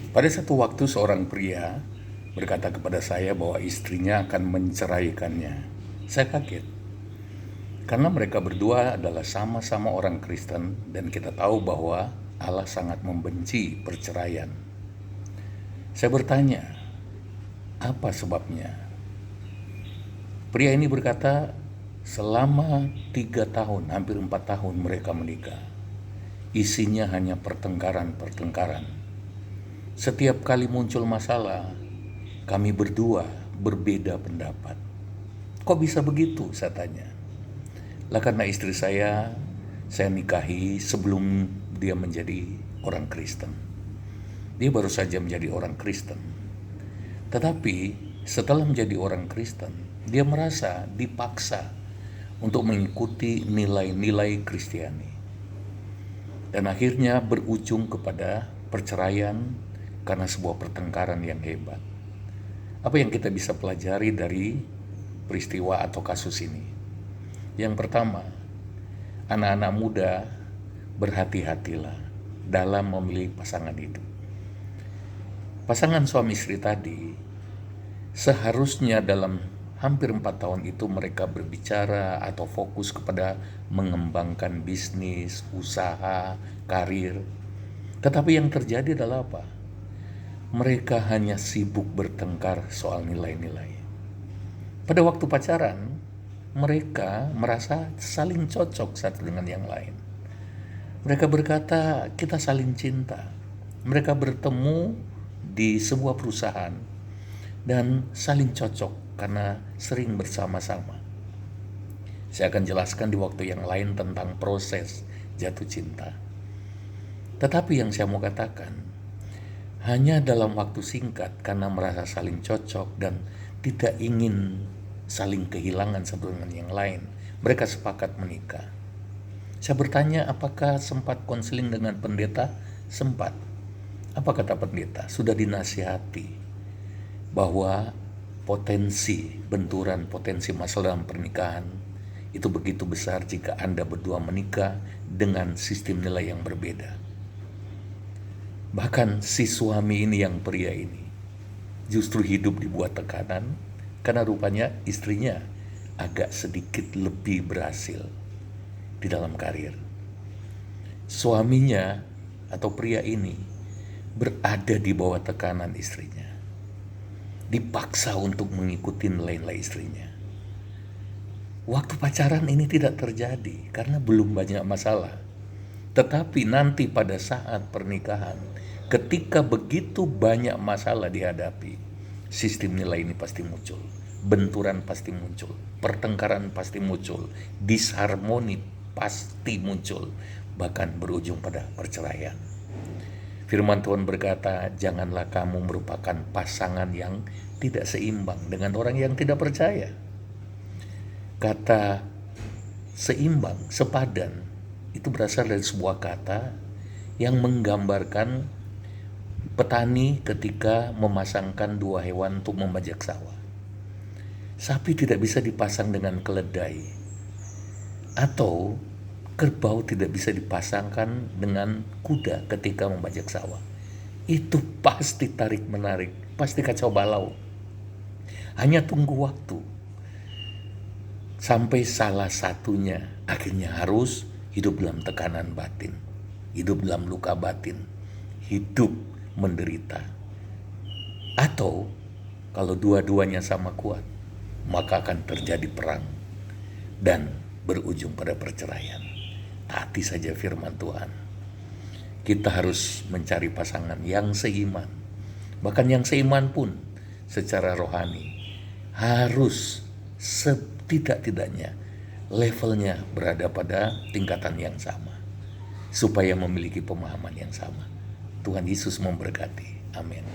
Pada satu waktu seorang pria berkata kepada saya bahwa istrinya akan menceraikannya. Saya kaget, karena mereka berdua adalah sama-sama orang Kristen dan kita tahu bahwa Allah sangat membenci perceraian. Saya bertanya, apa sebabnya? Pria ini berkata, selama 3 tahun, hampir 4 tahun mereka menikah. Isinya hanya pertengkaran-pertengkaran. Setiap kali muncul masalah, kami berdua berbeda pendapat. Kok bisa begitu? Saya tanya. Lah karena istri saya nikahi sebelum dia menjadi orang Kristen. Dia baru saja menjadi orang Kristen. Tetapi setelah menjadi orang Kristen, dia merasa dipaksa untuk mengikuti nilai-nilai Kristiani. Dan akhirnya berujung kepada perceraian karena sebuah pertengkaran yang hebat. Apa yang kita bisa pelajari dari peristiwa atau kasus ini? Yang pertama, anak-anak muda berhati-hatilah dalam memilih pasangan hidup. Pasangan suami istri tadi seharusnya dalam hampir 4 tahun itu mereka berbicara atau fokus kepada mengembangkan bisnis, usaha, karir. Tetapi yang terjadi adalah apa? Mereka hanya sibuk bertengkar soal nilai-nilai. Pada waktu pacaran, mereka merasa saling cocok satu dengan yang lain. Mereka berkata, kita saling cinta. Mereka bertemu di sebuah perusahaan dan saling cocok karena sering bersama-sama. Saya akan jelaskan di waktu yang lain tentang proses jatuh cinta. Tetapi yang saya mau katakan, hanya dalam waktu singkat karena merasa saling cocok dan tidak ingin saling kehilangan satu dengan yang lain, mereka sepakat menikah. Saya bertanya, apakah sempat konseling dengan pendeta? Sempat. Apa kata pendeta? Sudah dinasihati bahwa potensi benturan, potensi masalah dalam pernikahan itu begitu besar jika Anda berdua menikah dengan sistem nilai yang berbeda. Bahkan si suami ini, yang pria ini, justru hidup dibuat tekanan karena rupanya istrinya agak sedikit lebih berhasil di dalam karir. Suaminya atau pria ini berada di bawah tekanan istrinya, dipaksa untuk mengikuti nilai-nilai istrinya. Waktu pacaran ini tidak terjadi karena belum banyak masalah. Tetapi nanti pada saat pernikahan, ketika begitu banyak masalah dihadapi, sistem nilai ini pasti muncul. Benturan pasti muncul, pertengkaran pasti muncul, disharmoni pasti muncul, bahkan berujung pada perceraian. Firman Tuhan berkata, janganlah kamu merupakan pasangan yang tidak seimbang dengan orang yang tidak percaya. Kata seimbang, sepadan, itu berasal dari sebuah kata yang menggambarkan petani ketika memasangkan dua hewan untuk membajak sawah. Sapi tidak bisa dipasang dengan keledai, atau kerbau tidak bisa dipasangkan dengan kuda ketika membajak sawah. Itu pasti tarik-menarik, pasti kacau balau. Hanya tunggu waktu sampai salah satunya akhirnya harus hidup dalam tekanan batin, hidup dalam luka batin, hidup menderita. Atau kalau dua-duanya sama kuat, maka akan terjadi perang dan berujung pada perceraian. Taati saja firman Tuhan. Kita harus mencari pasangan yang seiman. Bahkan yang seiman pun secara rohani harus setidak-tidaknya levelnya berada pada tingkatan yang sama, supaya memiliki pemahaman yang sama. Tuhan Yesus memberkati. Amin.